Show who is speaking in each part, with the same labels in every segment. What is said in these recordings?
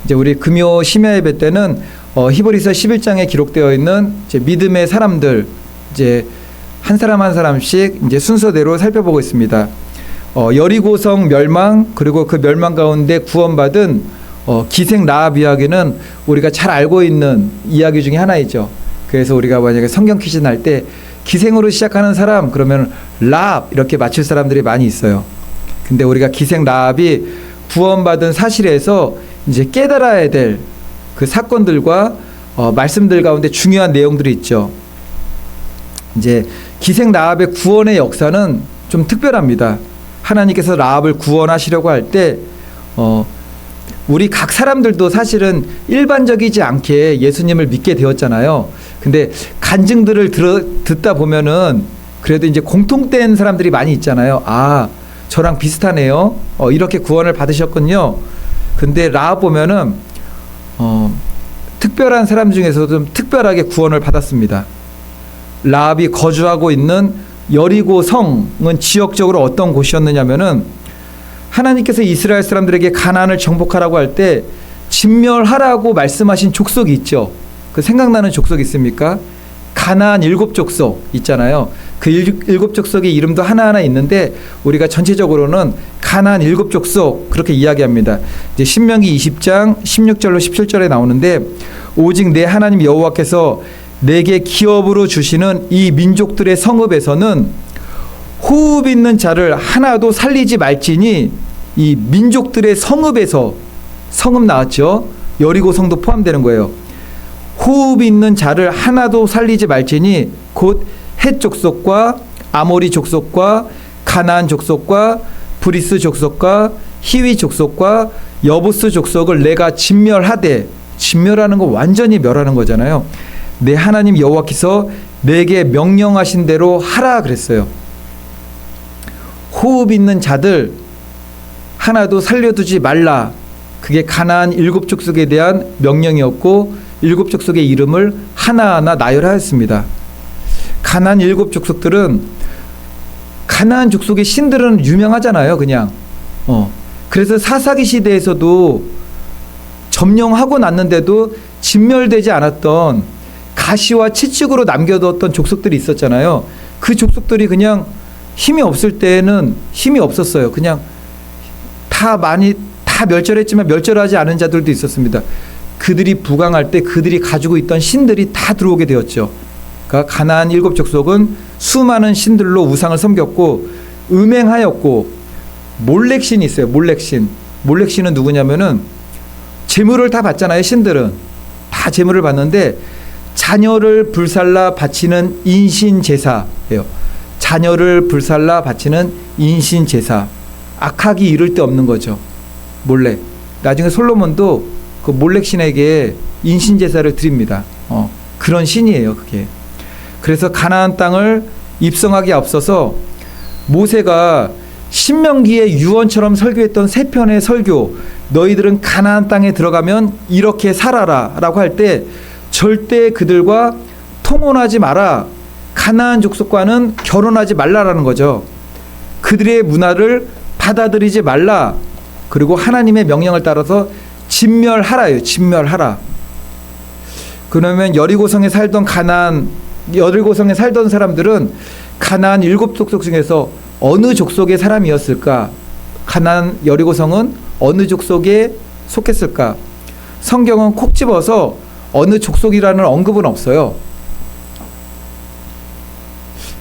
Speaker 1: 이제 우리 금요 심야 예배 때는 히브리서 11장에 기록되어 있는 이제 믿음의 사람들 이제 한 사람 한 사람씩 이제 순서대로 살펴보고 있습니다. 여리고성 멸망, 그리고 그 멸망 가운데 구원받은 기생 라합 이야기는 우리가 잘 알고 있는 이야기 중에 하나이죠. 그래서 우리가 만약에 성경 퀴즈 날 때 기생으로 시작하는 사람 그러면 라합 이렇게 맞출 사람들이 많이 있어요. 근데 우리가 기생 라합이 구원받은 사실에서 이제 깨달아야 될 그 사건들과 말씀들 가운데 중요한 내용들이 있죠. 이제 기생 라합의 구원의 역사는 좀 특별합니다. 하나님께서 라합을 구원하시려고 할 때 우리 각 사람들도 사실은 일반적이지 않게 예수님을 믿게 되었잖아요. 근데 간증들을 듣다 보면은 그래도 이제 공통된 사람들이 많이 있잖아요. 아, 저랑 비슷하네요. 이렇게 구원을 받으셨군요. 근데 라합 보면은 특별한 사람 중에서도 좀 특별하게 구원을 받았습니다. 라합이 거주하고 있는 여리고 성은 지역적으로 어떤 곳이었느냐면은 하나님께서 이스라엘 사람들에게 가나안을 정복하라고 할 때 진멸하라고 말씀하신 족속이 있죠. 그 생각나는 족속이 있습니까? 가나안 7족속 있잖아요. 그 7족속의 이름도 하나하나 있는데 우리가 전체적으로는 가나안 7족속 그렇게 이야기합니다. 이제 신명기 20장 16절로 17절에 나오는데 오직 내 하나님 여호와께서 내게 기업으로 주시는 이 민족들의 성읍에서는 호흡 있는 자를 하나도 살리지 말지니 이 민족들의 성읍에서 성읍 나왔죠. 여리고 성도 포함되는 거예요. 호흡 있는 자를 하나도 살리지 말지니 곧 헷 족속과 아모리 족속과 가나안 족속과 브리스 족속과 히위 족속과 여부스 족속을 내가 진멸하되, 진멸하는 거 완전히 멸하는 거잖아요. 내 하나님 여호와께서 내게 명령하신 대로 하라 그랬어요. 호흡 있는 자들 하나도 살려두지 말라. 그게 가나안 7족속에 대한 명령이었고 7족속의 이름을 하나하나 나열하였습니다. 가나안 7족속들은 가나안 족속의 신들은 유명하잖아요. 그냥 그래서 사사기 시대에서도 점령하고 났는데도 진멸되지 않았던 가시와 채찍으로 남겨뒀던 족속들이 있었잖아요. 그 족속들이 그냥 힘이 없을 때는 힘이 없었어요. 그냥 다 멸절했지만 멸절하지 않은 자들도 있었습니다. 그들이 부강할 때 그들이 가지고 있던 신들이 다 들어오게 되었죠. 그러니까 가나안 7족속은 수많은 신들로 우상을 섬겼고 음행하였고 몰렉신이 있어요. 몰렉신은 누구냐면은 재물을 다 받잖아요. 신들은 다 재물을 받는데 자녀를 불살라 바치는 인신제사예요. 자녀를 불살라 바치는 인신제사. 악하기 이를 데 없는 거죠. 몰렉. 나중에 솔로몬도 그 몰렉신에게 인신제사를 드립니다. 그런 신이에요. 그게. 그래서 가나안 땅을 입성하기 앞서서 모세가 신명기의 유언처럼 설교했던 3편의 설교, 너희들은 가나안 땅에 들어가면 이렇게 살아라 라고 할 때 절대 그들과 통혼하지 마라. 가나안 족속과는 결혼하지 말라라는 거죠. 그들의 문화를 받아들이지 말라. 그리고 하나님의 명령을 따라서 진멸하라요. 진멸하라. 그러면 여리고성에 살던 사람들은 가나안 7족속 중에서 어느 족속의 사람이었을까? 가나안 여리고성은 어느 족속에 속했을까? 성경은 콕 집어서 어느 족속이라는 언급은 없어요.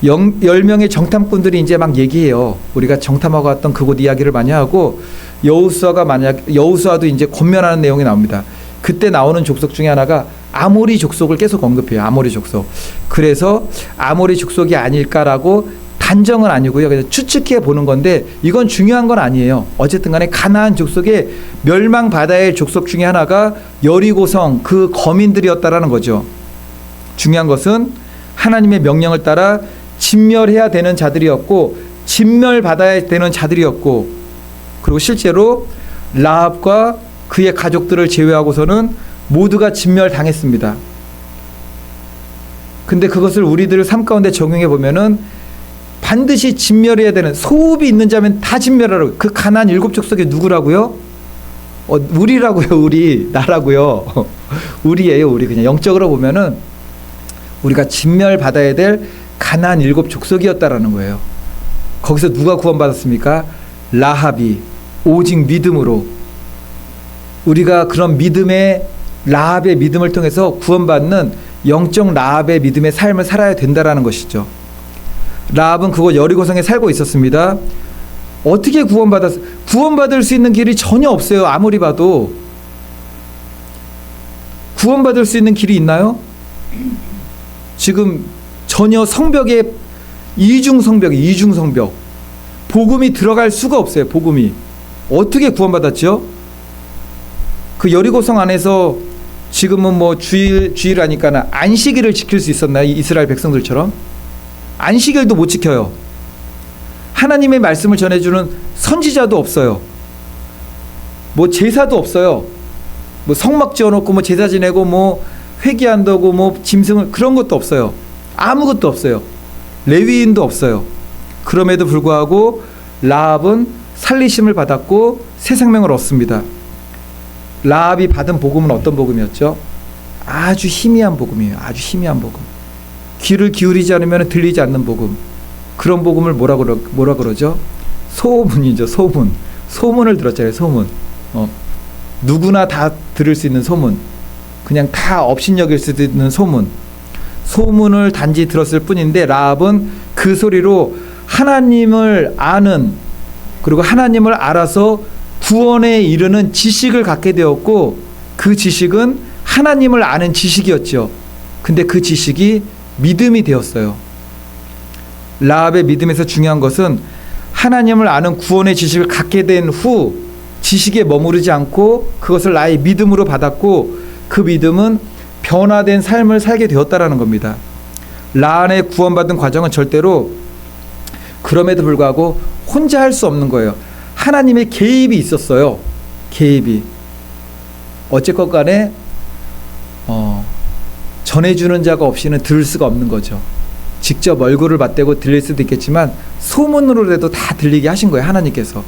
Speaker 1: 10명의 정탐꾼들이 이제 막 얘기해요. 우리가 정탐하고 왔던 그곳 이야기를 많이 하고 여호수아도 이제 권면하는 내용이 나옵니다. 그때 나오는 족속 중에 하나가 아모리 족속을 계속 언급해요. 아모리 족속. 그래서 아모리 족속이 아닐까라고 단정은 아니고요. 그냥 추측해 보는 건데 이건 중요한 건 아니에요. 어쨌든 간에 가나안 족속의 멸망받아야 할 족속 중에 하나가 여리고성 그 거민들이었다라는 거죠. 중요한 것은 하나님의 명령을 따라 진멸해야 되는 자들이었고 진멸받아야 되는 자들이었고 그리고 실제로 라합과 그의 가족들을 제외하고서는 모두가 진멸당했습니다. 근데 그것을 우리들 삶 가운데 적용해 보면은 반드시 진멸해야 되는 소읍이 있는 자면 다 진멸하라고. 그 가나안 7족속이 누구라고요? 우리라고요. 우리 나라고요. 우리예요. 우리 그냥 영적으로 보면은 우리가 진멸받아야 될 가나안 7 족속이었다라는 거예요. 거기서 누가 구원받았습니까? 라합이 오직 믿음으로, 우리가 그런 믿음의 라합의 믿음을 통해서 구원받는 영적 라합의 믿음의 삶을 살아야 된다라는 것이죠. 라합은 그곳 여리고성에 살고 있었습니다. 어떻게 구원받을 수 있는 길이 전혀 없어요. 아무리 봐도. 구원받을 수 있는 길이 있나요? 지금 전혀 성벽에 이중성벽. 복음이 들어갈 수가 없어요. 복음이. 어떻게 구원받았죠? 그 여리고성 안에서 지금은 뭐 주일 하니까 안식일을 지킬 수 있었나요? 이스라엘 백성들처럼? 안식일도 못 지켜요. 하나님의 말씀을 전해주는 선지자도 없어요. 뭐 제사도 없어요. 뭐 성막 지어놓고 뭐 제사 지내고 뭐 회개한다고 뭐 짐승을, 그런 것도 없어요. 아무것도 없어요. 레위인도 없어요. 그럼에도 불구하고 라합은 살리심을 받았고 새 생명을 얻습니다. 라합이 받은 복음은 어떤 복음이었죠? 아주 희미한 복음이에요. 아주 희미한 복음. 귀를 기울이지 않으면 들리지 않는 복음. 그런 복음을 뭐라 그러죠? 소문이죠. 소문을 들었잖아요. 소문. 누구나 다 들을 수 있는 소문. 그냥 다 업신여길 수 있는 소문. 소문을 단지 들었을 뿐인데 라합은 그 소리로 하나님을 아는, 그리고 하나님을 알아서 구원에 이르는 지식을 갖게 되었고, 그 지식은 하나님을 아는 지식이었죠. 근데 그 지식이 믿음이 되었어요. 라합의 믿음에서 중요한 것은 하나님을 아는 구원의 지식을 갖게 된 후 지식에 머무르지 않고 그것을 나의 믿음으로 받았고, 그 믿음은 변화된 삶을 살게 되었다라는 겁니다. 라합의 구원받은 과정은 절대로 그럼에도 불구하고 혼자 할 수 없는 거예요. 하나님의 개입이 있었어요. 개입이. 어쨌건 간에 전해주는 자가 없이는 들을 수가 없는 거죠. 직접 얼굴을 맞대고 들릴 수도 있겠지만 소문으로라도 다 들리게 하신 거예요. 하나님께서.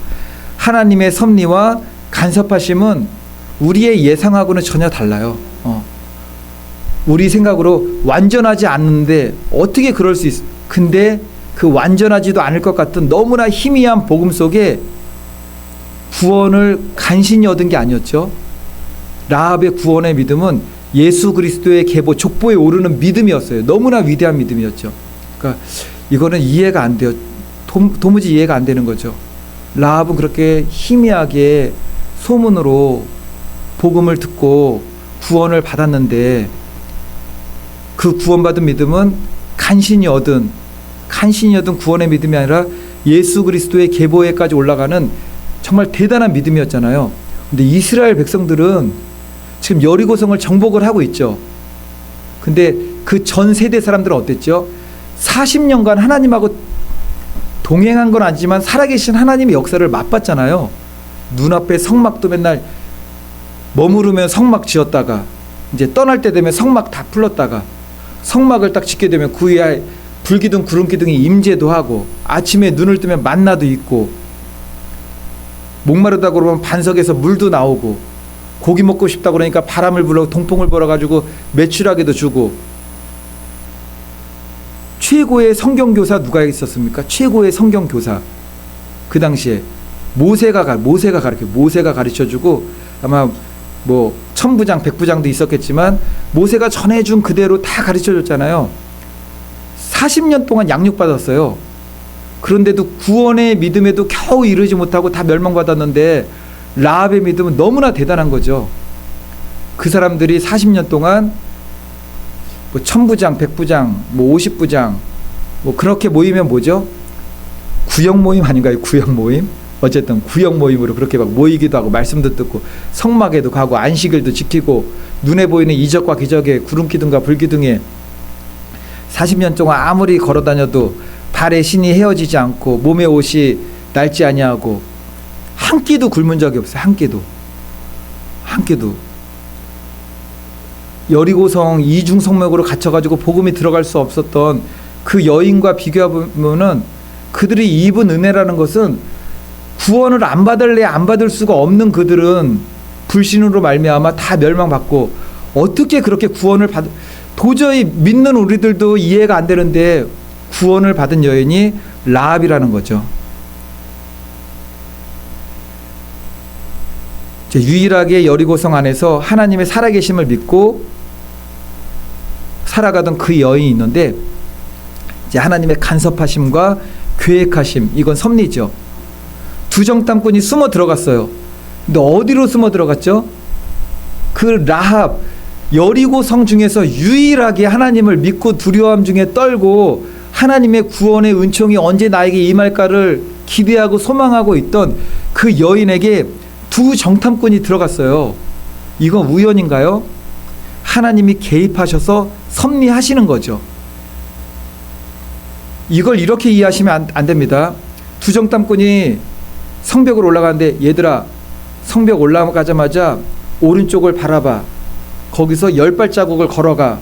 Speaker 1: 하나님의 섭리와 간섭하심은 우리의 예상하고는 전혀 달라요. 우리 생각으로 완전하지 않는데 어떻게 그럴 수 있어? 근데 그 완전하지도 않을 것 같은 너무나 희미한 복음 속에 구원을 간신히 얻은 게 아니었죠. 라합의 구원의 믿음은 예수 그리스도의 계보, 족보에 오르는 믿음이었어요. 너무나 위대한 믿음이었죠. 그러니까 이거는 이해가 안 돼요. 도무지 이해가 안 되는 거죠. 라합은 그렇게 희미하게 소문으로 복음을 듣고 구원을 받았는데, 그 구원받은 믿음은 간신히 얻은 구원의 믿음이 아니라 예수 그리스도의 계보에까지 올라가는 정말 대단한 믿음이었잖아요. 근데 이스라엘 백성들은 지금 여리고성을 정복을 하고 있죠. 근데 그 전 세대 사람들은 어땠죠? 40년간 하나님하고 동행한 건 아니지만 살아계신 하나님의 역사를 맛봤잖아요. 눈앞에 성막도 맨날 머무르면 성막 지었다가 이제 떠날 때 되면 성막 다 풀렀다가 성막을 딱 짓게 되면 그 위에 불기둥 구름기둥이 임재도 하고, 아침에 눈을 뜨면 만나도 있고, 목마르다 그러면 반석에서 물도 나오고, 고기 먹고 싶다 그러니까 바람을 불어 동풍을 불어가지고 메추라기도 주고. 최고의 성경교사 누가 있었습니까? 최고의 성경교사. 그 당시에 모세가 가르쳐주고, 아마 뭐 천부장 백부장도 있었겠지만 모세가 전해준 그대로 다 가르쳐줬잖아요. 40년 동안 양육받았어요. 그런데도 구원의 믿음에도 겨우 이르지 못하고 다 멸망받았는데 라합의 믿음은 너무나 대단한 거죠. 그 사람들이 40년 동안 뭐 천부장, 백부장, 뭐 50부장 뭐 그렇게 모이면 뭐죠? 구역 모임 아닌가요? 구역 모임? 어쨌든 구역 모임으로 그렇게 막 모이기도 하고 말씀도 듣고 성막에도 가고 안식일도 지키고 눈에 보이는 이적과 기적에 구름기둥과 불기둥에 40년 동안 아무리 걸어다녀도 발에 신이 헤어지지 않고 몸에 옷이 낡지 아니하고 한 끼도 굶은 적이 없어요. 한 끼도. 여리고성 이중성맥으로 갇혀가지고 복음이 들어갈 수 없었던 그 여인과 비교해보면은 그들이 입은 은혜라는 것은 구원을 안 받을 수가 없는 그들은 불신으로 말미암아 다 멸망받고 어떻게 그렇게 구원을 받 도저히 믿는 우리들도 이해가 안 되는데 구원을 받은 여인이 라합이라는 거죠. 유일하게 여리고성 안에서 하나님의 살아계심을 믿고 살아가던 그 여인이 있는데 이제 하나님의 간섭하심과 계획하심, 이건 섭리죠. 두 정탐꾼이 숨어 들어갔어요. 근데 어디로 숨어 들어갔죠? 그 라합, 여리고 성 중에서 유일하게 하나님을 믿고 두려움 중에 떨고 하나님의 구원의 은총이 언제 나에게 임할까를 기대하고 소망하고 있던 그 여인에게 두 정탐꾼이 들어갔어요. 이건 우연인가요? 하나님이 개입하셔서 섭리하시는 거죠. 이걸 이렇게 이해하시면 안 됩니다. 두 정탐꾼이 성벽으로 올라가는데 얘들아, 성벽 올라가자마자 오른쪽을 바라봐. 거기서 10발자국을 걸어가.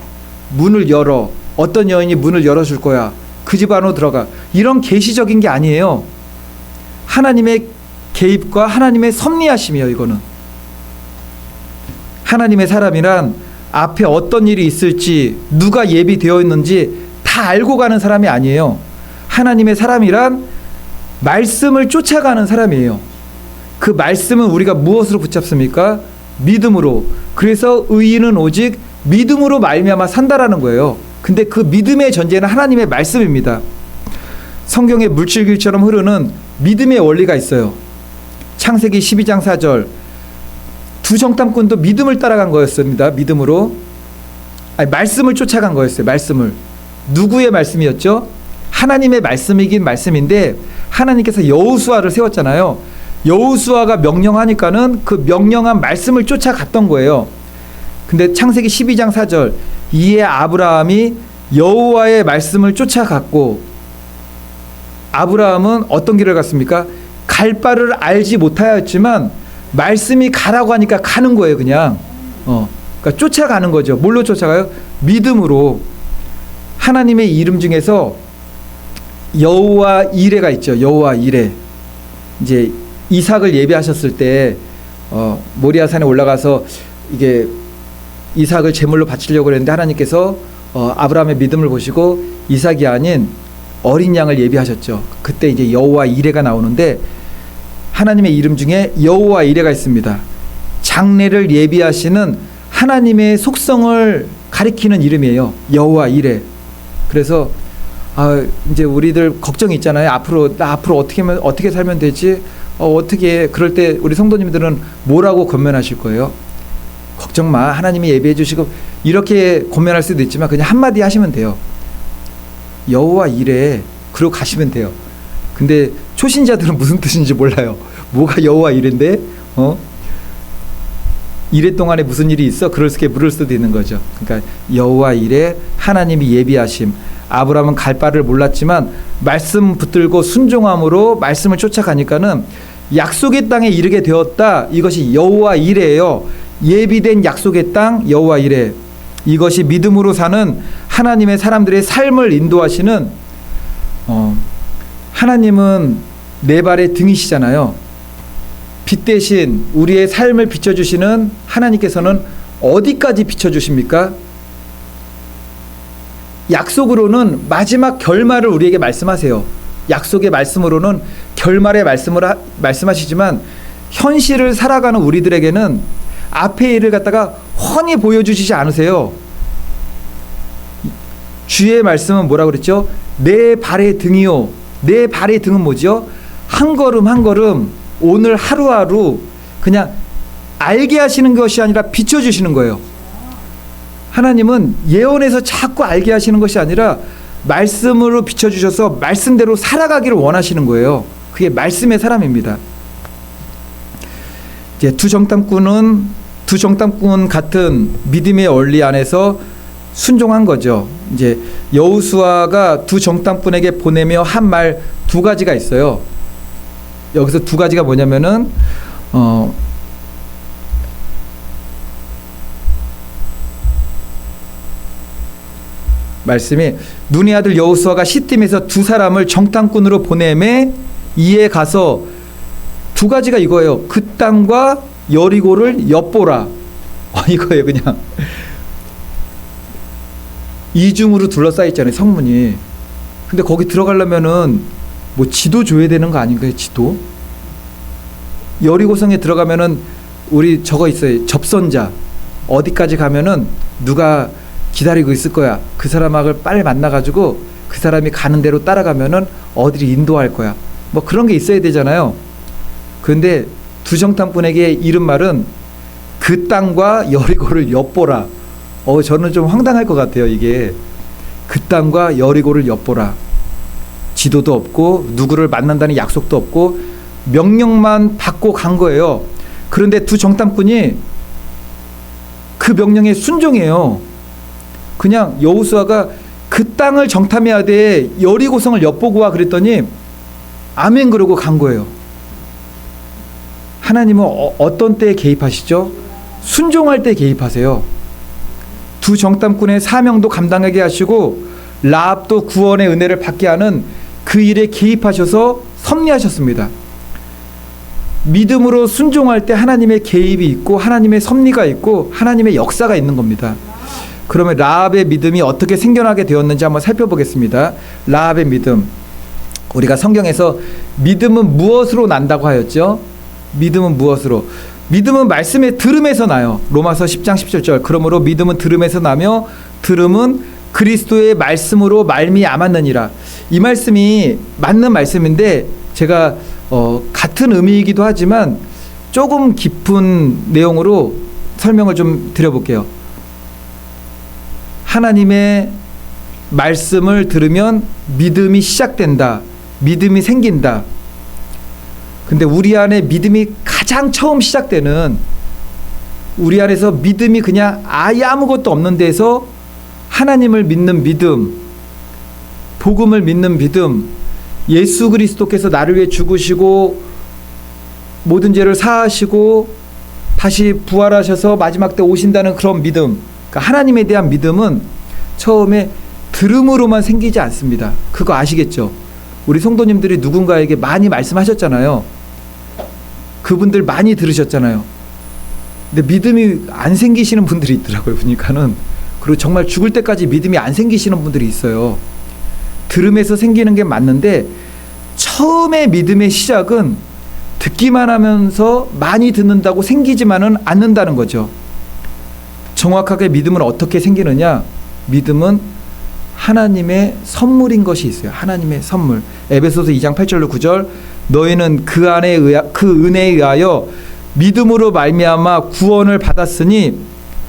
Speaker 1: 문을 열어. 어떤 여인이 문을 열어줄 거야. 그 집 안으로 들어가. 이런 계시적인 게 아니에요. 하나님의 개입과 하나님의 섭리하심이에요. 이거는 하나님의 사람이란 앞에 어떤 일이 있을지 누가 예비되어 있는지 다 알고 가는 사람이 아니에요. 하나님의 사람이란 말씀을 쫓아가는 사람이에요. 그 말씀은 우리가 무엇으로 붙잡습니까? 믿음으로. 그래서 의인은 오직 믿음으로 말미암아 산다라는 거예요. 근데 그 믿음의 전제는 하나님의 말씀입니다. 성경의 물줄기처럼 흐르는 믿음의 원리가 있어요. 창세기 12장 4절, 두 정탐꾼도 믿음을 따라간 거였습니다. 믿음으로. 말씀을 쫓아간 거였어요. 말씀을. 누구의 말씀이었죠? 하나님의 말씀이긴 말씀인데 하나님께서 여호수아를 세웠잖아요. 여호수아가 명령하니까는 그 명령한 말씀을 쫓아갔던 거예요. 근데 창세기 12장 4절, 이에 아브라함이 여호와의 말씀을 쫓아갔고, 아브라함은 어떤 길을 갔습니까? 갈 바를 알지 못하였지만 말씀이 가라고 하니까 가는 거예요. 그냥 그러니까 쫓아가는 거죠. 뭘로 쫓아가요? 믿음으로. 하나님의 이름 중에서 여호와 이레가 있죠. 여호와 이레. 이제 이삭을 예비하셨을 때 모리아산에 올라가서 이게 이삭을 제물로 바치려고 했는데 하나님께서 아브라함의 믿음을 보시고 이삭이 아닌 어린 양을 예비하셨죠. 그때 이제 여호와 이레가 나오는데 하나님의 이름 중에 여호와 이레가 있습니다. 장래를 예비하시는 하나님의 속성을 가리키는 이름이에요. 여호와 이레. 그래서 이제 우리들 걱정이 있잖아요. 나 앞으로 어떻게 살면 되지? 어떻게 그럴 때 우리 성도님들은 뭐라고 권면하실 거예요? 걱정 마. 하나님이 예비해 주시고 이렇게 권면할 수도 있지만 그냥 한마디 하시면 돼요. 여호와 이레. 그러고 가시면 돼요. 근데 초신자들은 무슨 뜻인지 몰라요. 뭐가 여호와 이레인데? 이레 동안에 무슨 일이 있어? 그렇게 물을 수도 있는 거죠. 그러니까 여호와 이레, 하나님이 예비하심. 아브라함은 갈 바를 몰랐지만 말씀 붙들고 순종함으로 말씀을 쫓아가니까는 약속의 땅에 이르게 되었다. 이것이 여호와 이레예요. 예비된 약속의 땅 여호와 이레. 이것이 믿음으로 사는 하나님의 사람들의 삶을 인도하시는 하나님은 내 발의 등이시잖아요. 빛 대신 우리의 삶을 비춰주시는 하나님께서는 어디까지 비춰주십니까? 약속으로는 마지막 결말을 우리에게 말씀하세요. 약속의 말씀으로는 결말의 말씀하시지만 현실을 살아가는 우리들에게는 앞의 일을 갖다가 훤히 보여주시지 않으세요. 주의 말씀은 뭐라고 그랬죠? 내 발의 등이요. 내 발의 등은 뭐죠? 한 걸음 한 걸음 오늘 하루하루 그냥 알게 하시는 것이 아니라 비춰주시는 거예요. 하나님은 예언에서 자꾸 알게 하시는 것이 아니라 말씀으로 비춰주셔서 말씀대로 살아가기를 원하시는 거예요. 그게 말씀의 사람입니다. 이제 두 정탐꾼 같은 믿음의 원리 안에서 순종한 거죠. 이제 여호수아가 두 정탐꾼에게 보내며 한 말 두 가지가 있어요. 여기서 두 가지가 뭐냐면은 말씀이 눈의 아들 여호수아가 시팀에서 두 사람을 정탐꾼으로 보내매 이에 가서 두 가지가 이거예요. 그 땅과 여리고를 엿보라. 이거예요. 그냥 이중으로 둘러싸여 있잖아요, 성문이. 근데 거기 들어가려면은 뭐 지도 줘야 되는 거 아닌가요? 지도? 여리고성에 들어가면은 우리 저거 있어요. 접선자. 어디까지 가면은 누가 기다리고 있을 거야. 그 사람을 빨리 만나가지고 그 사람이 가는 대로 따라가면은 어디를 인도할 거야. 뭐 그런 게 있어야 되잖아요. 근데 두 정탐꾼에게 이른 말은 그 땅과 여리고를 엿보라. 저는 좀 황당할 것 같아요. 이게 그 땅과 여리고를 엿보라. 지도도 없고 누구를 만난다는 약속도 없고 명령만 받고 간 거예요. 그런데 두 정탐꾼이 그 명령에 순종해요. 그냥 여호수아가 그 땅을 정탐해야 돼. 여리고성을 엿보고 와 그랬더니 아멘 그러고 간 거예요. 하나님은 어떤 때에 개입하시죠? 순종할 때 개입하세요. 두 정탐꾼의 사명도 감당하게 하시고 라합도 구원의 은혜를 받게 하는 그 일에 개입하셔서 섭리하셨습니다. 믿음으로 순종할 때 하나님의 개입이 있고 하나님의 섭리가 있고 하나님의 역사가 있는 겁니다. 그러면 라합의 믿음이 어떻게 생겨나게 되었는지 한번 살펴보겠습니다. 라합의 믿음. 우리가 성경에서 믿음은 무엇으로 난다고 하였죠? 믿음은 무엇으로? 믿음은 말씀의 들음에서 나요. 로마서 10장 17절. 그러므로 믿음은 들음에서 나며 들음은 그리스도의 말씀으로 말미암았느니라. 이 말씀이 맞는 말씀인데 제가 같은 의미이기도 하지만 조금 깊은 내용으로 설명을 좀 드려볼게요. 하나님의 말씀을 들으면 믿음이 시작된다. 믿음이 생긴다. 근데 우리 안에 믿음이 가장 처음 시작되는, 우리 안에서 믿음이 그냥 아예 아무것도 없는 데서 하나님을 믿는 믿음, 복음을 믿는 믿음, 예수 그리스도께서 나를 위해 죽으시고 모든 죄를 사하시고 다시 부활하셔서 마지막 때 오신다는 그런 믿음, 그러니까 하나님에 대한 믿음은 처음에 들음으로만 생기지 않습니다. 그거 아시겠죠? 우리 성도님들이 누군가에게 많이 말씀하셨잖아요. 그분들 많이 들으셨잖아요. 근데 믿음이 안 생기시는 분들이 있더라고요. 보니까는. 그리고 정말 죽을 때까지 믿음이 안 생기시는 분들이 있어요. 들음에서 생기는 게 맞는데 처음에 믿음의 시작은 듣기만 하면서 많이 듣는다고 생기지만은 않는다는 거죠. 정확하게 믿음은 어떻게 생기느냐? 믿음은 하나님의 선물인 것이 있어요. 하나님의 선물. 에베소서 2장 8절로 9절. 너희는 그 은혜에 의하여 믿음으로 말미암아 구원을 받았으니,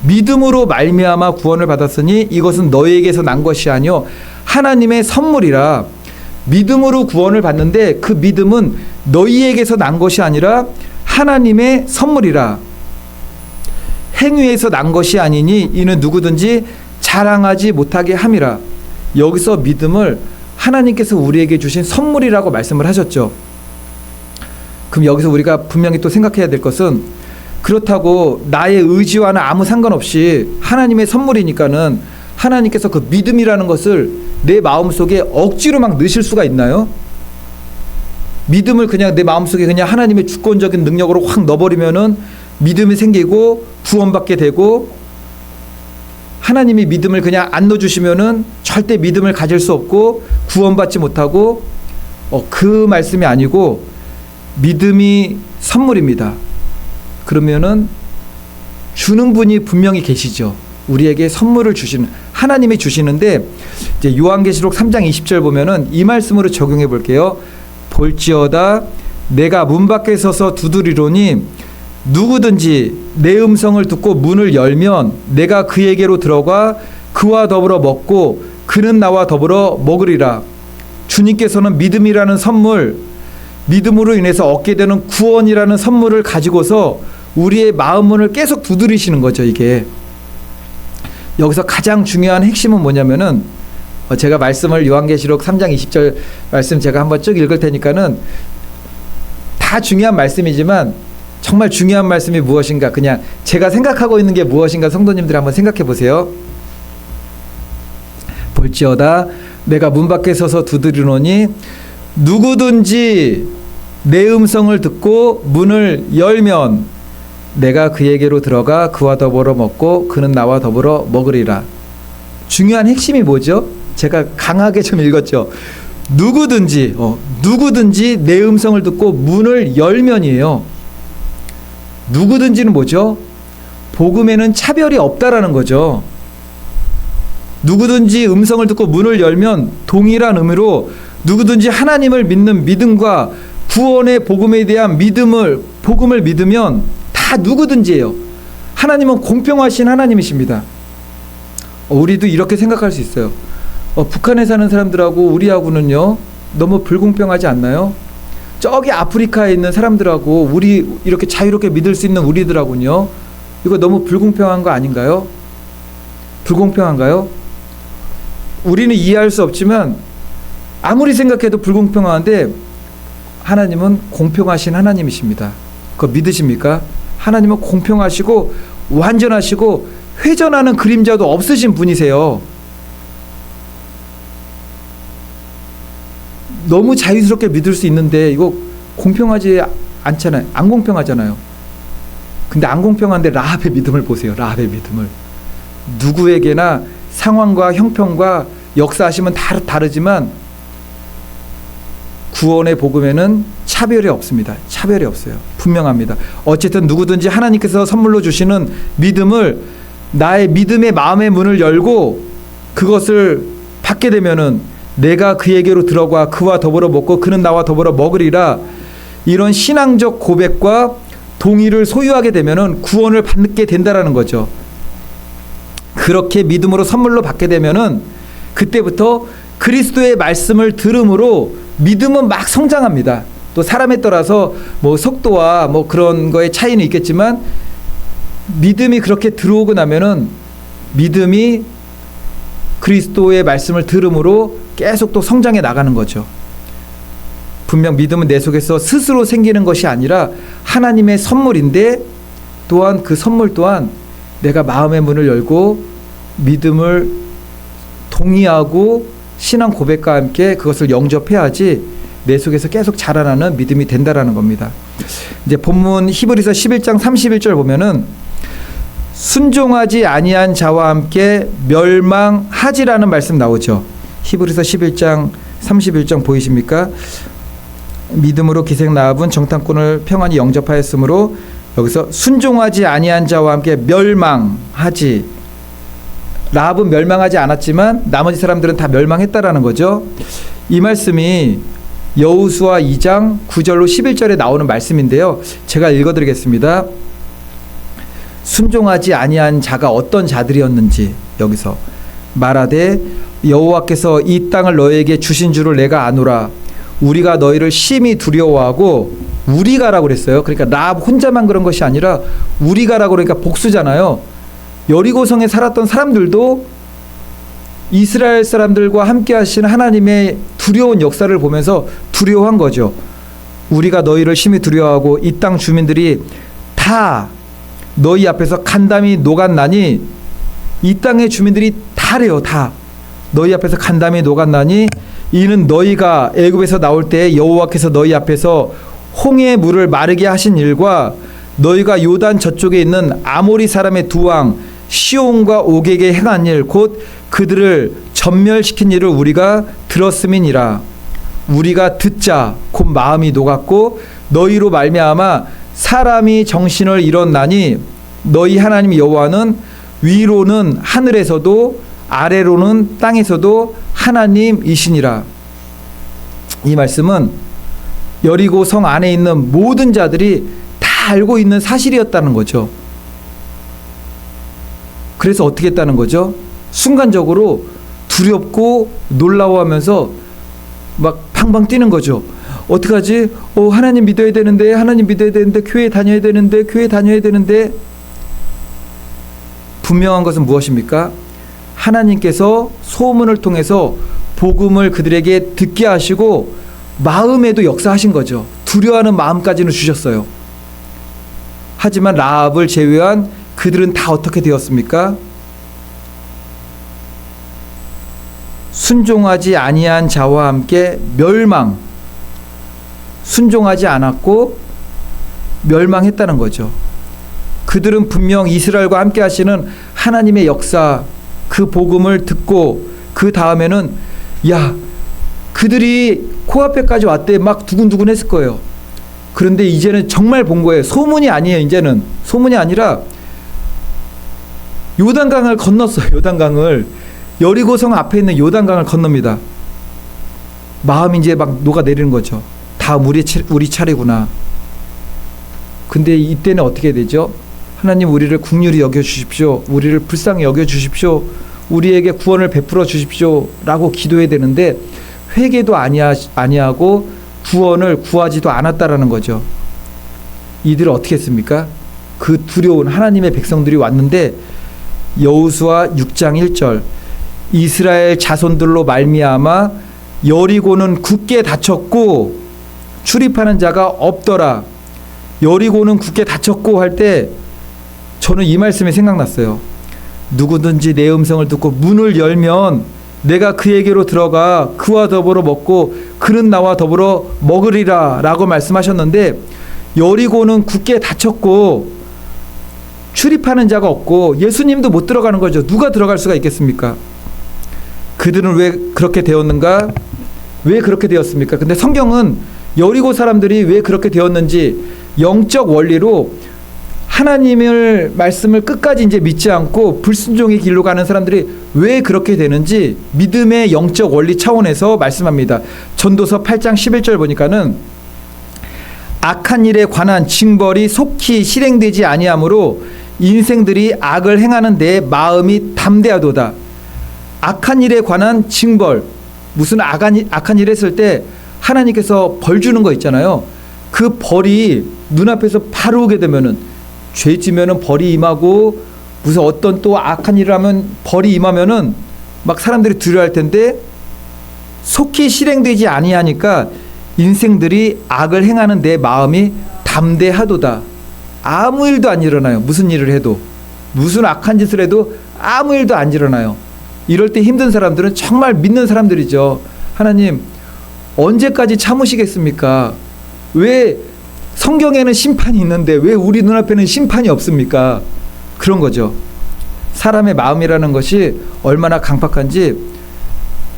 Speaker 1: 믿음으로 말미암아 구원을 받았으니 이것은 너희에게서 난 것이 아니요 하나님의 선물이라. 믿음으로 구원을 받는데 그 믿음은 너희에게서 난 것이 아니라 하나님의 선물이라. 행위에서 난 것이 아니니 이는 누구든지 자랑하지 못하게 함이라. 여기서 믿음을 하나님께서 우리에게 주신 선물이라고 말씀을 하셨죠. 그럼 여기서 우리가 분명히 또 생각해야 될 것은, 그렇다고 나의 의지와는 아무 상관없이 하나님의 선물이니까는 하나님께서 그 믿음이라는 것을 내 마음속에 억지로 막 넣으실 수가 있나요? 믿음을 그냥 내 마음속에 그냥 하나님의 주권적인 능력으로 확 넣어버리면은 믿음이 생기고 구원받게 되고, 하나님이 믿음을 그냥 안 넣어주시면은 절대 믿음을 가질 수 없고 구원받지 못하고, 그 말씀이 아니고 믿음이 선물입니다. 그러면은 주는 분이 분명히 계시죠. 우리에게 선물을 주시는, 하나님이 주시는데, 이제 요한계시록 3장 20절 보면은 이 말씀으로 적용해 볼게요. 볼지어다 내가 문 밖에 서서 두드리노니 누구든지 내 음성을 듣고 문을 열면 내가 그에게로 들어가 그와 더불어 먹고 그는 나와 더불어 먹으리라. 주님께서는 믿음이라는 선물, 믿음으로 인해서 얻게 되는 구원이라는 선물을 가지고서 우리의 마음 문을 계속 두드리시는 거죠. 이게 여기서 가장 중요한 핵심은 뭐냐면은, 제가 말씀을 요한계시록 3장 20절 말씀 제가 한번 쭉 읽을 테니까는 다 중요한 말씀이지만 정말 중요한 말씀이 무엇인가, 그냥 제가 생각하고 있는 게 무엇인가 성도님들 한번 생각해 보세요. 볼지어다 내가 문 밖에 서서 두드리노니 누구든지 내 음성을 듣고 문을 열면 내가 그에게로 들어가 그와 더불어 먹고 그는 나와 더불어 먹으리라. 중요한 핵심이 뭐죠? 제가 강하게 좀 읽었죠. 누구든지 내 음성을 듣고 문을 열면이에요. 누구든지는 뭐죠? 복음에는 차별이 없다라는 거죠. 누구든지 음성을 듣고 문을 열면 동일한 의미로 누구든지 하나님을 믿는 믿음과 구원의 복음에 대한 복음을 믿으면 다 누구든지예요. 하나님은 공평하신 하나님이십니다. 우리도 이렇게 생각할 수 있어요. 북한에 사는 사람들하고 우리하고는요 너무 불공평하지 않나요? 저기 아프리카에 있는 사람들하고 우리 이렇게 자유롭게 믿을 수 있는 우리들하고는요 이거 너무 불공평한 거 아닌가요? 불공평한가요? 우리는 이해할 수 없지만 아무리 생각해도 불공평한데 하나님은 공평하신 하나님이십니다. 그거 믿으십니까? 하나님은 공평하시고 완전하시고 회전하는 그림자도 없으신 분이세요. 너무 자유스럽게 믿을 수 있는데 이거 공평하지 않잖아요. 안 공평하잖아요. 근데 안 공평한데 라합의 믿음을 보세요. 라합의 믿음을. 누구에게나 상황과 형편과 역사하시면 다르지만 구원의 복음에는 차별이 없습니다. 차별이 없어요. 분명합니다. 어쨌든 누구든지 하나님께서 선물로 주시는 믿음을 나의 믿음의 마음의 문을 열고 그것을 받게 되면은 내가 그에게로 들어가 그와 더불어 먹고 그는 나와 더불어 먹으리라. 이런 신앙적 고백과 동의를 소유하게 되면은 구원을 받게 된다라는 거죠. 그렇게 믿음으로 선물로 받게 되면은 그때부터 그리스도의 말씀을 들음으로 믿음은 막 성장합니다. 또 사람에 따라서 뭐 속도와 뭐 그런 거에 차이는 있겠지만 믿음이 그렇게 들어오고 나면은 믿음이 그리스도의 말씀을 들음으로 계속 또 성장해 나가는 거죠. 분명 믿음은 내 속에서 스스로 생기는 것이 아니라 하나님의 선물인데 또한 그 선물 또한 내가 마음의 문을 열고 믿음을 동의하고 신앙 고백과 함께 그것을 영접해야지 내 속에서 계속 자라나는 믿음이 된다라는 겁니다. 이제 본문 히브리서 11장 31절 보면은 순종하지 아니한 자와 함께 멸망하지라는 말씀 나오죠. 히브리서 11장 31절 보이십니까? 믿음으로 기생 라합은 정탐꾼을 평안히 영접하였으므로 여기서 순종하지 아니한 자와 함께 멸망하지. 라합은 멸망하지 않았지만 나머지 사람들은 다 멸망했다라는 거죠. 이 말씀이 여호수아 2장 9절로 11절에 나오는 말씀인데요. 제가 읽어드리겠습니다. 순종하지 아니한 자가 어떤 자들이었는지 여기서 말하되 여호와께서 이 땅을 너에게 주신 줄을 내가 아노라. 우리가 너희를 심히 두려워하고 우리가라고 그랬어요. 그러니까 라합 혼자만 그런 것이 아니라 우리가라고 그러니까 복수잖아요. 여리고성에 살았던 사람들도 이스라엘 사람들과 함께 하신 하나님의 두려운 역사를 보면서 두려워한 거죠. 우리가 너희를 심히 두려워하고 이 땅 주민들이 다 너희 앞에서 간담이 녹았나니 이 땅의 주민들이 다래요. 다 너희 앞에서 간담이 녹았나니 이는 너희가 애굽에서 나올 때 여호와께서 너희 앞에서 홍해의 물을 마르게 하신 일과 너희가 요단 저쪽에 있는 아모리 사람의 두 왕 시온과 옥에게 행한 일 곧 그들을 전멸시킨 일을 우리가 들었음이니라. 우리가 듣자 곧 마음이 녹았고 너희로 말미암아 사람이 정신을 잃었나니 너희 하나님 여호와는 위로는 하늘에서도 아래로는 땅에서도 하나님이시니라. 이 말씀은 여리고 성 안에 있는 모든 자들이 다 알고 있는 사실이었다는 거죠. 그래서 어떻게 했다는 거죠? 순간적으로 두렵고 놀라워하면서 막 팡팡 뛰는 거죠. 어떡하지? 하나님 믿어야 되는데, 하나님 믿어야 되는데, 교회 다녀야 되는데, 교회 다녀야 되는데. 분명한 것은 무엇입니까? 하나님께서 소문을 통해서 복음을 그들에게 듣게 하시고 마음에도 역사하신 거죠. 두려워하는 마음까지는 주셨어요. 하지만 라합을 제외한 그들은 다 어떻게 되었습니까? 순종하지 아니한 자와 함께 멸망. 순종하지 않았고 멸망했다는 거죠. 그들은 분명 이스라엘과 함께 하시는 하나님의 역사, 그 복음을 듣고 그 다음에는 야, 그들이 코앞에까지 왔대 막 두근두근 했을 거예요. 그런데 이제는 정말 본 거예요. 소문이 아니에요. 이제는 소문이 아니라 요단강을 건넜어요. 요단강을, 여리고성 앞에 있는 요단강을 건넙니다. 마음이 이제 막 녹아내리는 거죠. 다음 우리 차례구나. 근데 이때는 어떻게 되죠? 하나님, 우리를 긍휼히 여겨주십시오. 우리를 불쌍히 여겨주십시오. 우리에게 구원을 베풀어 주십시오 라고 기도해야 되는데 회개도 아니하고 구원을 구하지도 않았다라는 거죠. 이들은 어떻게 했습니까? 그 두려운 하나님의 백성들이 왔는데 여호수아 6장 1절, 이스라엘 자손들로 말미암아 여리고는 굳게 닫혔고 출입하는 자가 없더라. 여리고는 굳게 닫혔고 할 때 저는 이 말씀이 생각났어요. 누구든지 내 음성을 듣고 문을 열면 내가 그에게로 들어가 그와 더불어 먹고 그는 나와 더불어 먹으리라 라고 말씀하셨는데, 여리고는 굳게 닫혔고 출입하는 자가 없고 예수님도 못 들어가는 거죠. 누가 들어갈 수가 있겠습니까? 그들은 왜 그렇게 되었는가? 왜 그렇게 되었습니까? 근데 성경은 여리고 사람들이 왜 그렇게 되었는지 영적 원리로 하나님의 말씀을 끝까지 이제 믿지 않고 불순종의 길로 가는 사람들이 왜 그렇게 되는지 믿음의 영적 원리 차원에서 말씀합니다. 전도서 8장 11절 보니까는 악한 일에 관한 징벌이 속히 실행되지 아니하므로 인생들이 악을 행하는 데 마음이 담대하도다. 악한 일에 관한 징벌, 무슨 악한 일 했을 때 하나님께서 벌 주는 거 있잖아요. 그 벌이 눈앞에서 바로 오게 되면은, 죄 지면은 벌이 임하고 무슨 어떤 또 악한 일을 하면 벌이 임하면은 막 사람들이 두려워할 텐데 속히 실행되지 아니하니까 인생들이 악을 행하는 내 마음이 담대하도다. 아무 일도 안 일어나요. 무슨 일을 해도, 무슨 악한 짓을 해도 아무 일도 안 일어나요. 이럴 때 힘든 사람들은 정말 믿는 사람들이죠. 하나님, 언제까지 참으시겠습니까? 왜 성경에는 심판이 있는데 왜 우리 눈앞에는 심판이 없습니까? 그런 거죠. 사람의 마음이라는 것이 얼마나 강팍한지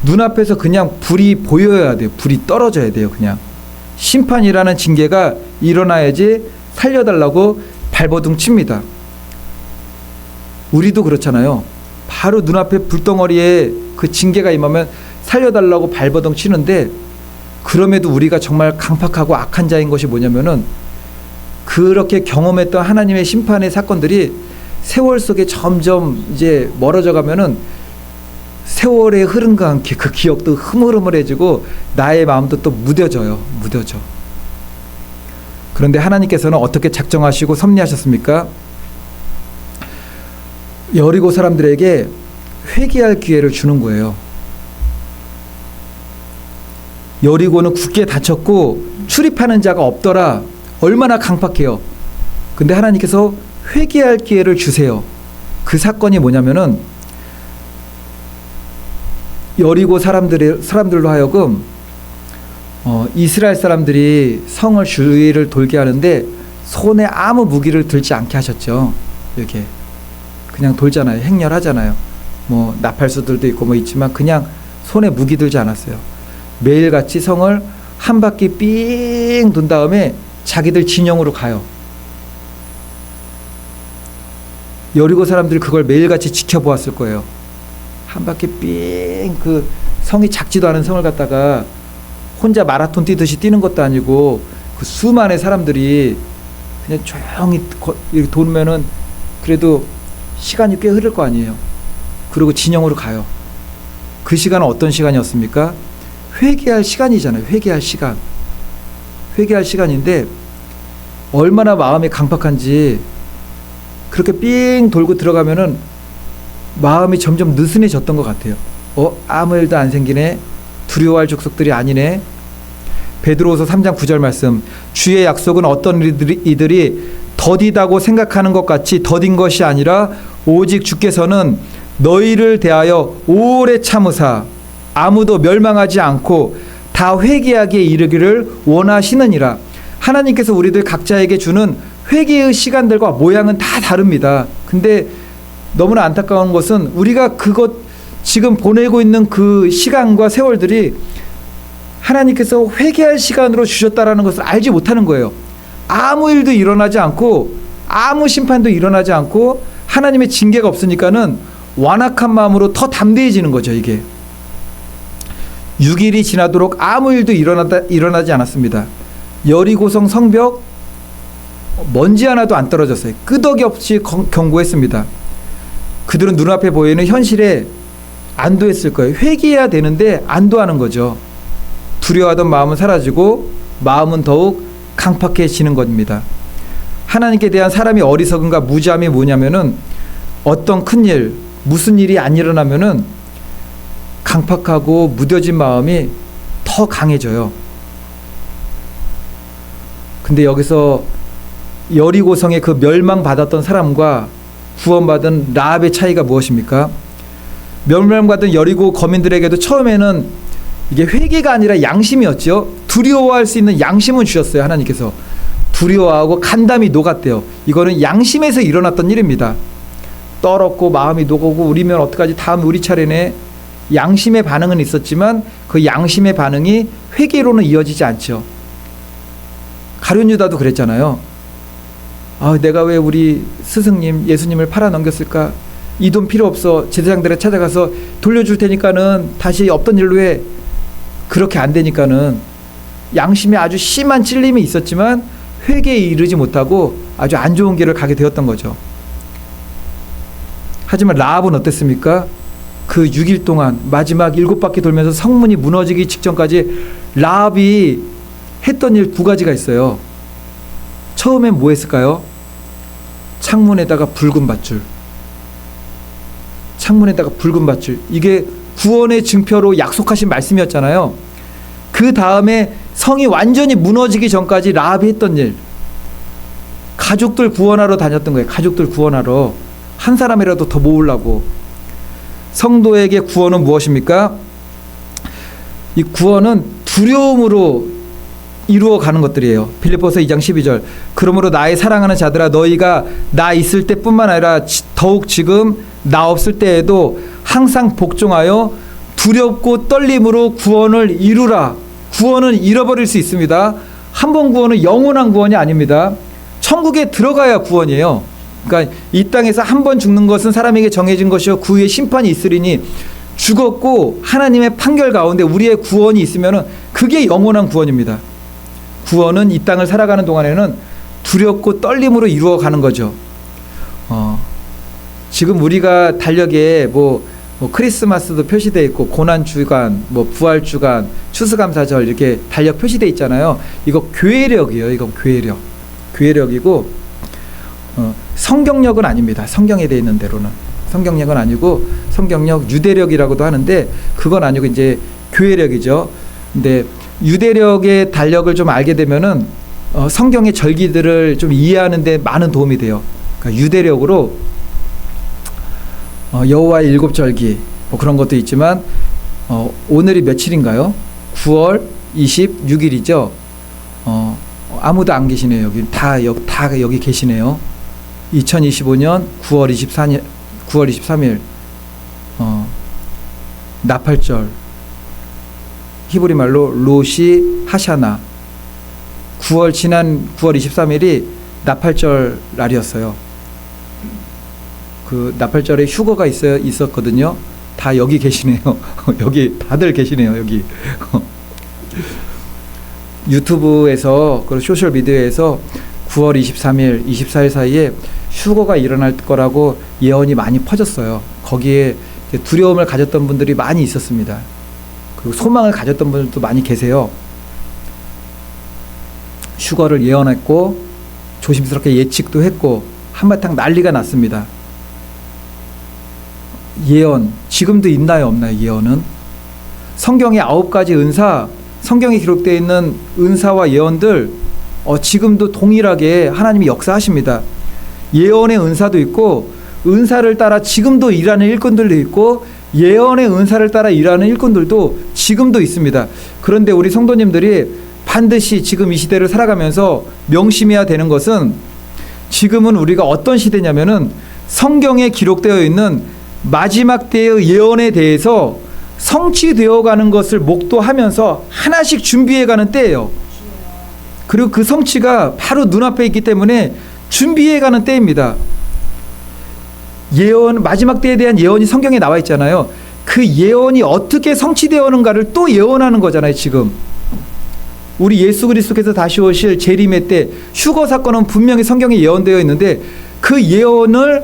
Speaker 1: 눈앞에서 그냥 불이 보여야 돼요. 불이 떨어져야 돼요. 그냥 심판이라는 징계가 일어나야지 살려달라고 발버둥 칩니다. 우리도 그렇잖아요. 바로 눈앞에 불덩어리에 그 징계가 임하면 살려달라고 발버둥 치는데, 그럼에도 우리가 정말 강팍하고 악한 자인 것이 뭐냐면은 그렇게 경험했던 하나님의 심판의 사건들이 세월 속에 점점 이제 멀어져 가면은 세월의 흐름과 함께 그 기억도 흐물흐물해지고 나의 마음도 또 무뎌져. 그런데 하나님께서는 어떻게 작정하시고 섭리하셨습니까? 여리고 사람들에게 회개할 기회를 주는 거예요. 여리고는 굳게 닫혔고 출입하는 자가 없더라. 얼마나 강팍해요. 근데 하나님께서 회개할 기회를 주세요. 그 사건이 뭐냐면은 여리고 사람들로 하여금 이스라엘 사람들이 성을 주위를 돌게 하는데 손에 아무 무기를 들지 않게 하셨죠. 이렇게 그냥 돌잖아요. 행렬하잖아요. 뭐 나팔수들도 있고 뭐 있지만 그냥 손에 무기 들지 않았어요. 매일같이 성을 한 바퀴 삥 돈 다음에 자기들 진영으로 가요. 여리고 사람들이 그걸 매일같이 지켜보았을 거예요. 한 바퀴 삥, 그 성이 작지도 않은 성을 갖다가 혼자 마라톤 뛰듯이 뛰는 것도 아니고 그 수많은 사람들이 그냥 조용히 이렇게 돌면은 그래도 시간이 꽤 흐를 거 아니에요. 그리고 진영으로 가요. 그 시간은 어떤 시간이었습니까? 회개할 시간이잖아요. 회개할 시간인데 얼마나 마음이 강팍한지 그렇게 삥 돌고 들어가면은 마음이 점점 느슨해졌던 것 같아요. 아무 일도 안 생기네. 두려워할 족속들이 아니네. 베드로후서 3장 9절 말씀, 주의 약속은 어떤 이들이 더디다고 생각하는 것 같이 더딘 것이 아니라 오직 주께서는 너희를 대하여 오래 참으사 아무도 멸망하지 않고 다 회개하기에 이르기를 원하시느니라. 하나님께서 우리들 각자에게 주는 회개의 시간들과 모양은 다 다릅니다. 근데 너무나 안타까운 것은 우리가 지금 보내고 있는 그 시간과 세월들이 하나님께서 회개할 시간으로 주셨다라는 것을 알지 못하는 거예요. 아무 일도 일어나지 않고 아무 심판도 일어나지 않고 하나님의 징계가 없으니까는 완악한 마음으로 더 담대해지는 거죠. 이게 6일이 지나도록 아무 일도 일어나지 않았습니다. 여리고성 성벽 먼지 하나도 안 떨어졌어요. 끄덕없이 경고했습니다. 그들은 눈앞에 보이는 현실에 안도했을 거예요. 회개해야 되는데 안도하는 거죠. 두려워하던 마음은 사라지고 마음은 더욱 강팍해지는 겁니다. 하나님께 대한 사람이 어리석음과 무지함이 뭐냐면은 어떤 큰일, 무슨 일이 안 일어나면은 강팍하고 무뎌진 마음이 더 강해져요. 근데 여기서 여리고성의 그 멸망받았던 사람과 구원받은 라합의 차이가 무엇입니까? 멸망받은 여리고 거민들에게도 처음에는 이게 회개가 아니라 양심이었죠. 두려워할 수 있는 양심은 주셨어요. 하나님께서 두려워하고 간담이 녹았대요. 이거는 양심에서 일어났던 일입니다. 떨었고 마음이 녹고 우리면 어떡하지, 다음 우리 차례네. 양심의 반응은 있었지만 그 양심의 반응이 회개로는 이어지지 않죠. 가룟 유다도 그랬잖아요. 내가 왜 우리 스승님 예수님을 팔아넘겼을까? 이 돈 필요 없어. 제사장들에 찾아가서 돌려줄 테니까는 다시 없던 일로 해. 그렇게 안 되니까는 양심에 아주 심한 찔림이 있었지만 회개에 이르지 못하고 아주 안 좋은 길을 가게 되었던 거죠. 하지만 라합은 어땠습니까? 그 6일 동안 마지막 7바퀴 돌면서 성문이 무너지기 직전까지 라합이 했던 일 2가지가 있어요. 처음엔 뭐 했을까요? 창문에다가 붉은 밧줄. 창문에다가 붉은 밧줄. 이게 구원의 증표로 약속하신 말씀이었잖아요. 그 다음에 성이 완전히 무너지기 전까지 라합이 했던 일. 가족들 구원하러 다녔던 거예요. 가족들 구원하러. 한 사람이라도 더 모으려고. 성도에게 구원은 무엇입니까? 이 구원은 두려움으로 이루어가는 것들이에요. 빌립보서 2장 12절. 그러므로 나의 사랑하는 자들아, 너희가 나 있을 때뿐만 아니라 더욱 지금 나 없을 때에도 항상 복종하여 두렵고 떨림으로 구원을 이루라. 구원은 잃어버릴 수 있습니다. 한 번 구원은 영원한 구원이 아닙니다. 천국에 들어가야 구원이에요. 그러니까 이 땅에서 한 번 죽는 것은 사람에게 정해진 것이요 그 후에 심판이 있으리니, 죽었고 하나님의 판결 가운데 우리의 구원이 있으면은 그게 영원한 구원입니다. 구원은 이 땅을 살아가는 동안에는 두렵고 떨림으로 이루어가는 거죠. 지금 우리가 달력에 뭐 크리스마스도 표시되어 있고 고난주간, 부활주간, 추수감사절 이렇게 달력 표시되어 있잖아요. 이거 교회력이에요. 이건 교회력이고 성경력은 아닙니다. 성경에 되어 있는 대로는 성경력은 아니고 성경력 유대력이라고도 하는데 그건 아니고 이제 교회력이죠. 근데 유대력의 달력을 좀 알게 되면은 성경의 절기들을 좀 이해하는 데 많은 도움이 돼요. 그러니까 유대력으로 여호와의 7절기 그런 것도 있지만 오늘이 며칠인가요? 9월 26일이죠. 아무도 안 계시네요. 여기 다 여기 계시네요. 2025년 9월 23일 나팔절, 히브리 말로 로시 하샤나. 지난 9월 23일이 나팔절 날이었어요. 그 나팔절에 휴거가 있었거든요. 다 여기 계시네요. 여기 다들 계시네요. 여기 유튜브에서 그리고 소셜 미디어에서 9월 23일, 24일 사이에 휴거가 일어날 거라고 예언이 많이 퍼졌어요. 거기에 두려움을 가졌던 분들이 많이 있었습니다. 그리고 소망을 가졌던 분들도 많이 계세요. 휴거를 예언했고 조심스럽게 예측도 했고 한바탕 난리가 났습니다. 예언 지금도 있나요, 없나요? 예언은 성경의 9가지 은사, 성경에 기록되어 있는 은사와 예언들 지금도 동일하게 하나님이 역사하십니다. 예언의 은사도 있고 은사를 따라 지금도 일하는 일꾼들도 있고 예언의 은사를 따라 일하는 일꾼들도 지금도 있습니다. 그런데 우리 성도님들이 반드시 지금 이 시대를 살아가면서 명심해야 되는 것은 지금은 우리가 어떤 시대냐면은 성경에 기록되어 있는 마지막 때의 예언에 대해서 성취되어 가는 것을 목도하면서 하나씩 준비해 가는 때예요. 그리고 그 성취가 바로 눈앞에 있기 때문에 준비해 가는 때입니다. 예언, 마지막 때에 대한 예언이 성경에 나와 있잖아요. 그 예언이 어떻게 성취되어는가를 또 예언하는 거잖아요. 지금 우리 예수 그리스도께서 다시 오실 재림의 때 휴거 사건은 분명히 성경에 예언되어 있는데 그 예언을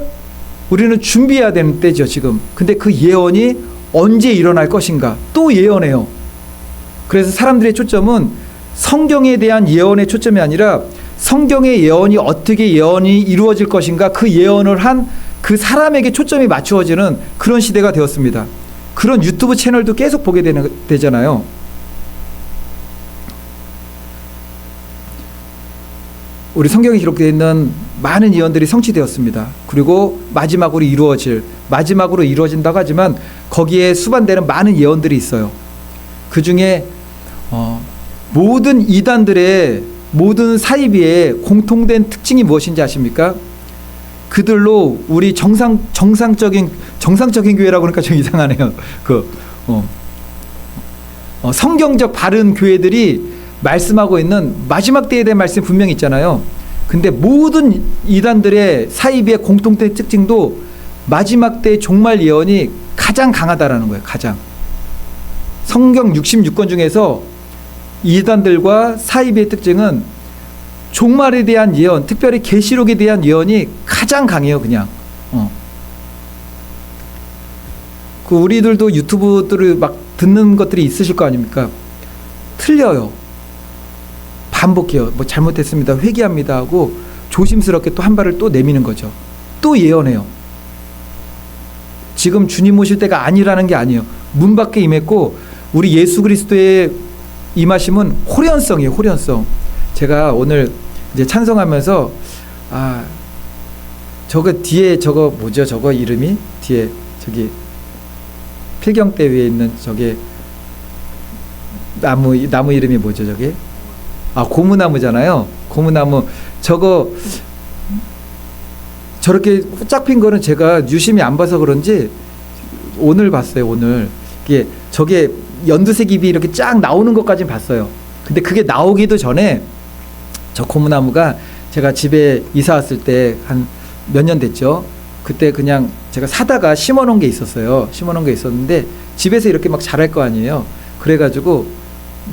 Speaker 1: 우리는 준비해야 되는 때죠. 지금. 근데 그 예언이 언제 일어날 것인가 또 예언해요. 그래서 사람들의 초점은 성경에 대한 예언의 초점이 아니라 성경의 예언이 어떻게 예언이 이루어질 것인가 그 예언을 한 그 사람에게 초점이 맞추어지는 그런 시대가 되었습니다. 그런 유튜브 채널도 계속 보게 되잖아요. 우리 성경에 기록되어 있는 많은 예언들이 성취되었습니다. 그리고 마지막으로 이루어진다고 하지만 거기에 수반되는 많은 예언들이 있어요. 그 중에 모든 이단들의 모든 사이비의 공통된 특징이 무엇인지 아십니까? 그들로 우리 정상적인 교회라고 하니까 좀 이상하네요. 성경적 바른 교회들이 말씀하고 있는 마지막 때에 대한 말씀 분명히 있잖아요. 근데 모든 이단들의 사이비의 공통된 특징도 마지막 때의 종말 예언이 가장 강하다라는 거예요. 가장. 성경 66권 중에서 이단들과 사이비의 특징은 종말에 대한 예언, 특별히 계시록에 대한 예언이 가장 강해요. 그냥. 그 우리들도 유튜브들을 막 듣는 것들이 있으실 거 아닙니까? 틀려요. 반복해요. 뭐 잘못했습니다. 회개합니다 하고 조심스럽게 또 한 발을 또 내미는 거죠. 또 예언해요. 지금 주님 오실 때가 아니라는 게 아니에요. 문 밖에 임했고 우리 예수 그리스도의 임하심은 호련성이에요. 호련성. 제가 오늘 이제 찬송하면서 저거 뒤에 저거 뭐죠? 저거 이름이 뒤에 저기 필경대 위에 있는 저게 나무 이름이 뭐죠? 저게 고무나무잖아요. 고무나무 저거 저렇게 쫙 핀 거는 제가 유심히 안 봐서 그런지 오늘 봤어요. 오늘 저게 연두색 잎이 이렇게 쫙 나오는 것까지 봤어요. 근데 그게 나오기도 전에 저 고무나무가 제가 집에 이사 왔을 때 한 몇 년 됐죠. 그때 그냥 제가 사다가 심어놓은 게 있었어요. 심어놓은 게 있었는데 집에서 이렇게 막 자랄 거 아니에요. 그래가지고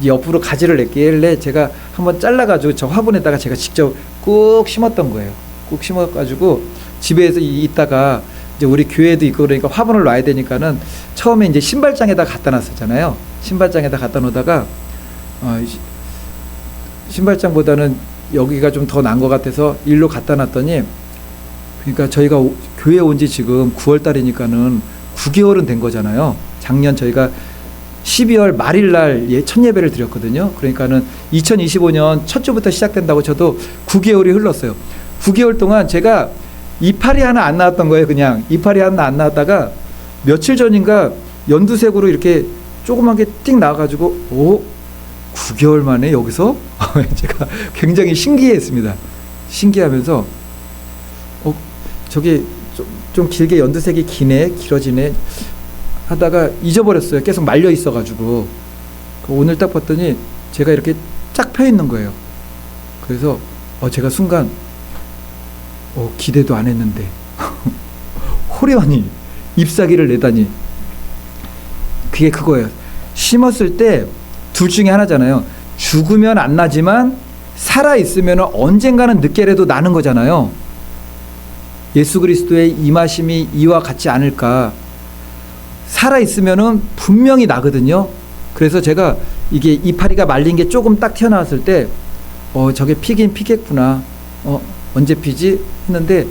Speaker 1: 옆으로 가지를 냈길래 제가 한번 잘라가지고 저 화분에다가 제가 직접 꾹 심었던 거예요. 꾹 심어가지고 집에서 있다가 이제 우리 교회도 있고 그러니까 화분을 놔야 되니까는 처음에 이제 신발장에다 갖다 놨었잖아요. 신발장에다 갖다 놓다가 신발장보다는 여기가 좀 더 나은 것 같아서 일로 갖다 놨더니 그러니까 저희가 교회 온 지 지금 9월 달이니까는 9개월은 된 거잖아요. 작년 저희가 12월 말일날 첫 예배를 드렸거든요. 그러니까는 2025년 첫 주부터 시작된다고 저도 9개월이 흘렀어요. 9개월 동안 제가 이파리 하나 안 나왔던 거예요. 그냥 이파리 하나 안 나왔다가 며칠 전인가 연두색으로 이렇게 조그맣게 띡 나와가지고 9개월 만에 여기서 제가 굉장히 신기했습니다. 신기하면서 저기 좀 길게 연두색이 길어지네 하다가 잊어버렸어요. 계속 말려 있어가지고 오늘 딱 봤더니 제가 이렇게 쫙 펴 있는 거예요. 그래서 제가 순간 기대도 안 했는데 호련히 잎사귀를 내다니 그게 그거예요. 심었을 때 둘 중에 하나잖아요. 죽으면 안 나지만 살아있으면 언젠가는 늦게라도 나는 거잖아요. 예수 그리스도의 임하심이 이와 같지 않을까. 살아있으면 분명히 나거든요. 그래서 제가 이게 이파리가 말린 게 조금 딱 튀어나왔을 때 저게 피긴 피겠구나. 언제 피지? 했는데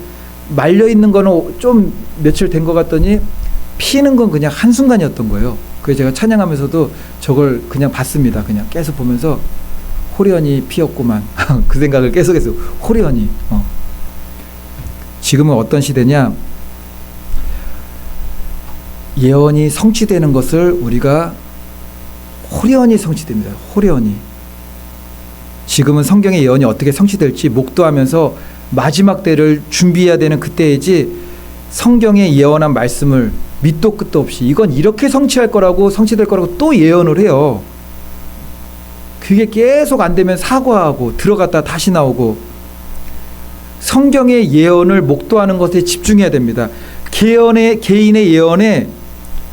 Speaker 1: 말려있는 거는 좀 며칠 된 것 같더니 피는 건 그냥 한순간이었던 거예요. 그래서 제가 찬양하면서도 저걸 그냥 봤습니다. 그냥 계속 보면서 호련히 피었구만. 그 생각을 계속해서 호련히. 지금은 어떤 시대냐? 예언이 성취되는 것을 우리가 호련히 성취됩니다. 호련히. 지금은 성경의 예언이 어떻게 성취될지 목도하면서 마지막 때를 준비해야 되는 그때이지 성경에 예언한 말씀을 밑도 끝도 없이 이건 이렇게 성취할 거라고 성취될 거라고 또 예언을 해요. 그게 계속 안 되면 사과하고 들어갔다 다시 나오고 성경의 예언을 목도하는 것에 집중해야 됩니다. 개인의 예언에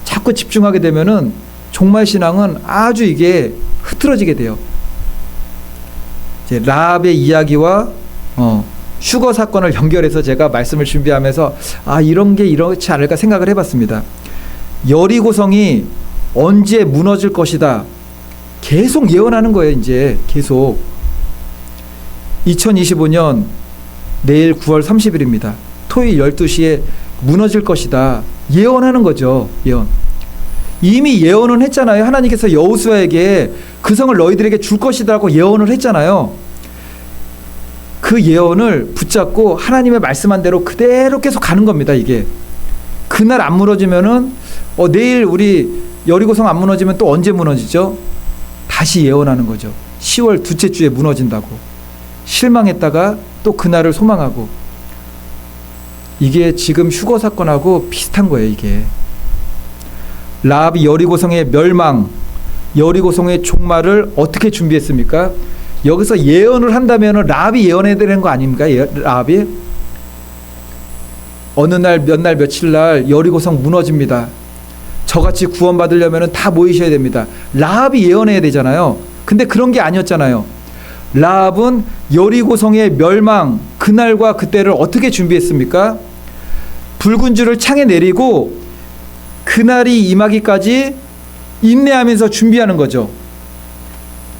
Speaker 1: 자꾸 집중하게 되면은 종말 신앙은 아주 이게 흐트러지게 돼요. 이제 라합의 이야기와 휴거 사건을 연결해서 제가 말씀을 준비하면서 이런 게 이렇지 않을까 생각을 해봤습니다. 여리고성이 언제 무너질 것이다. 계속 예언하는 거예요. 이제 계속 2025년 내일 9월 30일입니다. 토요일 12시에 무너질 것이다. 예언하는 거죠. 예언. 이미 예언은 했잖아요. 하나님께서 여호수아에게 그 성을 너희들에게 줄 것이라고 예언을 했잖아요. 그 예언을 붙잡고 하나님의 말씀한 대로 그대로 계속 가는 겁니다. 이게 그날 안 무너지면은 내일 우리 여리고성 안 무너지면 또 언제 무너지죠? 다시 예언하는 거죠. 10월 둘째 주에 무너진다고. 실망했다가 또 그날을 소망하고. 이게 지금 휴거 사건하고 비슷한 거예요. 이게 라합이 여리고성의 멸망, 여리고성의 종말을 어떻게 준비했습니까? 여기서 예언을 한다면 라합이 예언해야 되는 거 아닙니까? 라합이 어느 날 몇 날 며칠 날 여리고성 무너집니다. 저같이 구원받으려면 다 모이셔야 됩니다. 라합이 예언해야 되잖아요. 근데 그런 게 아니었잖아요. 라합은 여리고성의 멸망 그날과 그때를 어떻게 준비했습니까? 붉은 줄을 창에 내리고 그날이 임하기까지 인내하면서 준비하는 거죠.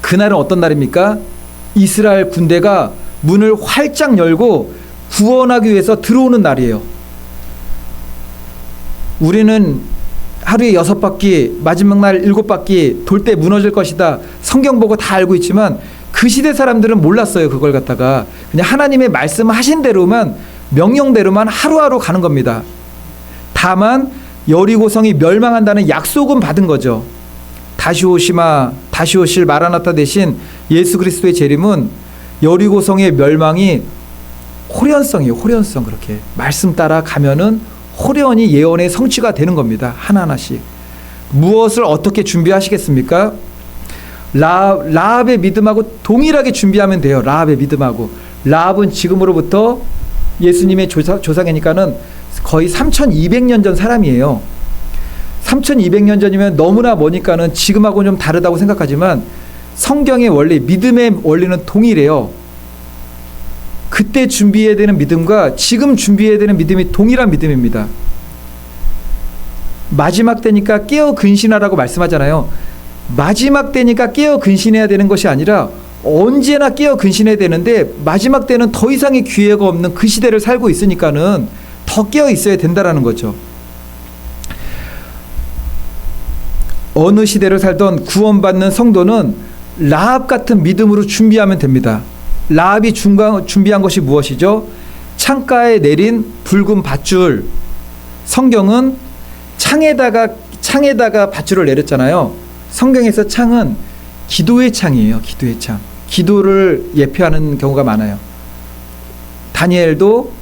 Speaker 1: 그날은 어떤 날입니까? 이스라엘 군대가 문을 활짝 열고 구원하기 위해서 들어오는 날이에요. 우리는 하루에 6바퀴, 마지막 날 7바퀴 돌 때 무너질 것이다. 성경 보고 다 알고 있지만 그 시대 사람들은 몰랐어요. 그걸 갖다가 그냥 하나님의 말씀하신 대로만 명령대로만 하루하루 가는 겁니다. 다만 여리고성이 멸망한다는 약속은 받은 거죠. 다시 오실 마라나타 대신 예수 그리스도의 재림은 여리고성의 멸망이 호련성이에요. 호련성. 그렇게 말씀 따라 가면은 호련히 예언의 성취가 되는 겁니다. 하나하나씩. 무엇을 어떻게 준비하시겠습니까? 라합의 믿음하고 동일하게 준비하면 돼요. 라합의 믿음하고. 라합은 지금으로부터 예수님의 조상이니까는 거의 3200년 전 사람이에요. 3200년 전이면 너무나 머니까는 지금하고는 좀 다르다고 생각하지만 성경의 원리, 믿음의 원리는 동일해요. 그때 준비해야 되는 믿음과 지금 준비해야 되는 믿음이 동일한 믿음입니다. 마지막 때니까 깨어 근신하라고 말씀하잖아요. 마지막 때니까 깨어 근신해야 되는 것이 아니라 언제나 깨어 근신해야 되는데 마지막 때는 더 이상의 기회가 없는 그 시대를 살고 있으니까는 더 깨어 있어야 된다라는 거죠. 어느 시대를 살던 구원받는 성도는 라합 같은 믿음으로 준비하면 됩니다. 라합이 준비한 것이 무엇이죠? 창가에 내린 붉은 밧줄. 성경은 창에다가 밧줄을 내렸잖아요. 성경에서 창은 기도의 창이에요. 기도의 창. 기도를 예표하는 경우가 많아요. 다니엘도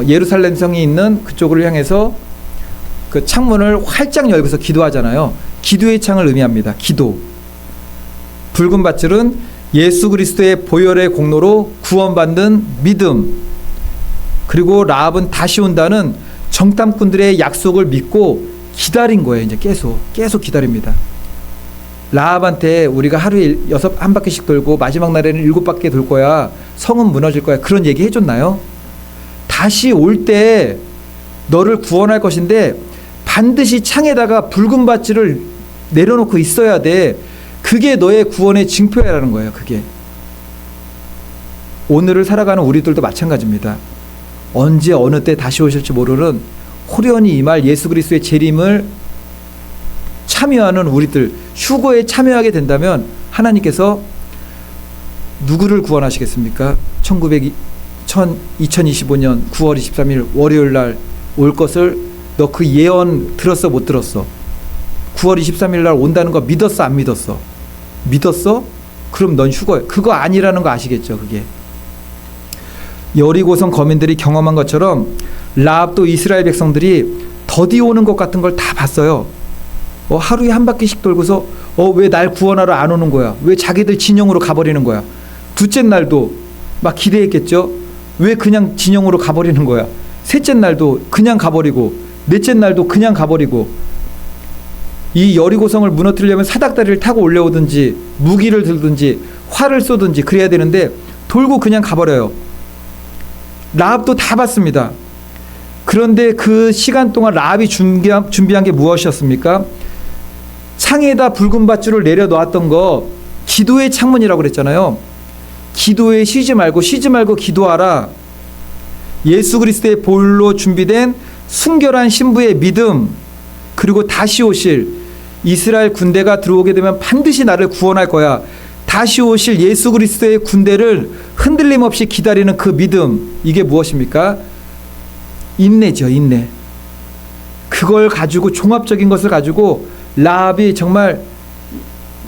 Speaker 1: 예루살렘 성이 있는 그쪽을 향해서 그 창문을 활짝 열고서 기도하잖아요. 기도의 창을 의미합니다. 기도. 붉은 밧줄은 예수 그리스도의 보혈의 공로로 구원받는 믿음. 그리고 라합은 다시 온다는 정탐꾼들의 약속을 믿고 기다린 거예요. 이제 계속 기다립니다. 라합한테 우리가 하루에 한 바퀴씩 돌고 마지막 날에는 7바퀴 돌 거야. 성은 무너질 거야. 그런 얘기 해줬나요? 다시 올 때 너를 구원할 것인데 반드시 창에다가 붉은 밧줄을 내려놓고 있어야 돼. 그게 너의 구원의 징표야라는 거예요. 그게. 오늘을 살아가는 우리들도 마찬가지입니다. 언제 어느 때 다시 오실지 모르는 호련히 임할 예수 그리스도의 재림을 참여하는 우리들, 휴거에 참여하게 된다면 하나님께서 누구를 구원하시겠습니까? 2025년 9월 23일 월요일 날 올 것을 너 그 예언 들었어 못 들었어? 9월 23일 날 온다는 거 믿었어 안 믿었어? 믿었어? 그럼 넌 휴거야. 그거 아니라는 거 아시겠죠? 그게. 여리고성 거민들이 경험한 것처럼 라합도 이스라엘 백성들이 더디 오는 것 같은 걸 다 봤어요. 하루에 한 바퀴씩 돌고서 왜 날 구원하러 안 오는 거야? 왜 자기들 진영으로 가버리는 거야? 둘째 날도 막 기대했겠죠. 왜 그냥 진영으로 가버리는 거야? 셋째 날도 그냥 가버리고, 넷째 날도 그냥 가버리고. 이 여리고성을 무너뜨리려면 사닥다리를 타고 올라오든지 무기를 들든지 활을 쏘든지 그래야 되는데 돌고 그냥 가버려요. 라합도 다 봤습니다. 그런데 그 시간 동안 라합이 준비한 게 무엇이었습니까? 창에다 붉은 밧줄을 내려놓았던 거, 기도의 창문이라고 그랬잖아요. 기도에 쉬지 말고 기도하라. 예수 그리스도의 보혈로 준비된 순결한 신부의 믿음, 그리고 다시 오실 이스라엘 군대가 들어오게 되면 반드시 나를 구원할 거야. 다시 오실 예수 그리스도의 군대를 흔들림 없이 기다리는 그 믿음, 이게 무엇입니까? 인내죠, 인내. 그걸 가지고, 종합적인 것을 가지고 라합이 정말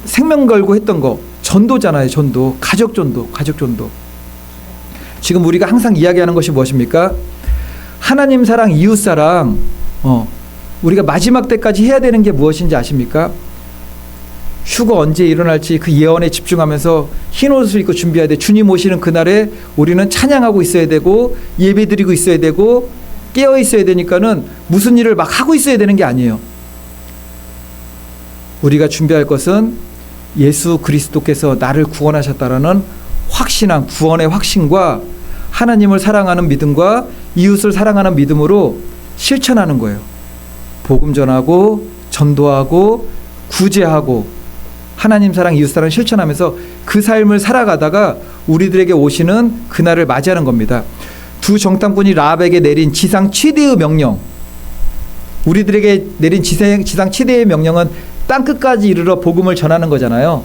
Speaker 1: 생명 걸고 했던 거, 전도잖아요. 전도, 가족 전도. 지금 우리가 항상 이야기하는 것이 무엇입니까? 하나님 사랑, 이웃 사랑. 우리가 마지막 때까지 해야 되는 게 무엇인지 아십니까? 휴가 언제 일어날지 그 예언에 집중하면서 흰 옷을 입고 준비해야 돼. 주님 오시는 그날에 우리는 찬양하고 있어야 되고, 예배드리고 있어야 되고, 깨어 있어야 되니까는 무슨 일을 막 하고 있어야 되는 게 아니에요. 우리가 준비할 것은 예수 그리스도께서 나를 구원하셨다라는 확신한 구원의 확신과 하나님을 사랑하는 믿음과 이웃을 사랑하는 믿음으로 실천하는 거예요. 복음 전하고, 전도하고, 구제하고, 하나님 사랑, 이웃 사랑 실천하면서 그 삶을 살아가다가 우리들에게 오시는 그날을 맞이하는 겁니다. 두 정탐꾼이 라합에게 내린 지상 최대의 명령, 우리들에게 내린 지상 최대의 명령은 땅끝까지 이르러 복음을 전하는 거잖아요.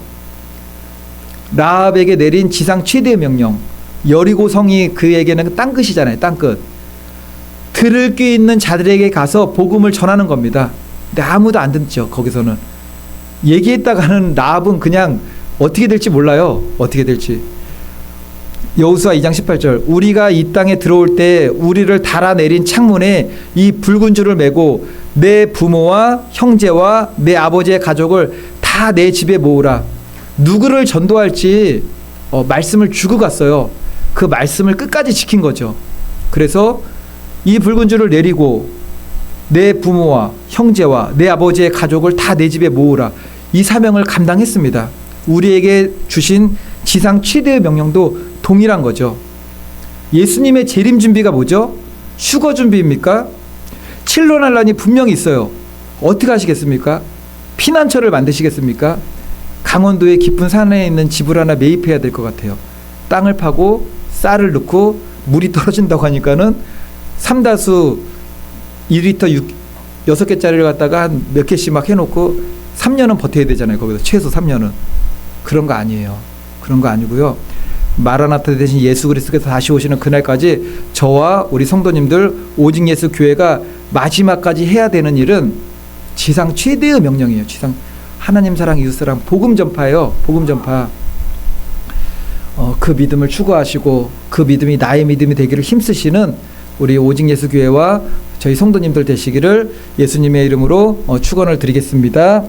Speaker 1: 라합에게 내린 지상 최대의 명령, 여리고 성이 그에게는 땅끝이잖아요. 땅끝. 들을 귀 있는 자들에게 가서 복음을 전하는 겁니다. 근데 아무도 안 듣죠. 거기서는 얘기했다가는 라합은 그냥 어떻게 될지 몰라요. 어떻게 될지. 여호수아 2장 18절, 우리가 이 땅에 들어올 때 우리를 달아내린 창문에 이 붉은 줄을 메고 내 부모와 형제와 내 아버지의 가족을 다 내 집에 모으라. 누구를 전도할지 말씀을 주고 갔어요. 그 말씀을 끝까지 지킨 거죠. 그래서 이 붉은 줄을 내리고 내 부모와 형제와 내 아버지의 가족을 다 내 집에 모으라. 이 사명을 감당했습니다. 우리에게 주신 지상 최대의 명령도 동일한 거죠. 예수님의 재림 준비가 뭐죠? 휴거 준비입니까? 칠로 난란이 분명히 있어요. 어떻게 하시겠습니까? 피난처를 만드시겠습니까? 강원도의 깊은 산에 있는 집을 하나 매입해야 될 것 같아요. 땅을 파고 쌀을 넣고 물이 떨어진다고 하니까는 삼다수 2리터 6개짜리를 갖다가 한 몇 개씩 막 해놓고 3년은 버텨야 되잖아요. 거기서 최소 3년은. 그런 거 아니에요. 그런 거 아니고요. 마라나타 대신 예수 그리스도께서 다시 오시는 그날까지 저와 우리 성도님들 오직 예수 교회가 마지막까지 해야 되는 일은 지상 최대의 명령이에요. 지상 하나님 사랑, 이웃 사랑, 복음 전파예요. 복음 전파. 그 믿음을 추구하시고 그 믿음이 나의 믿음이 되기를 힘쓰시는 우리 오직 예수 교회와 저희 성도님들 되시기를 예수님의 이름으로 축원을 드리겠습니다.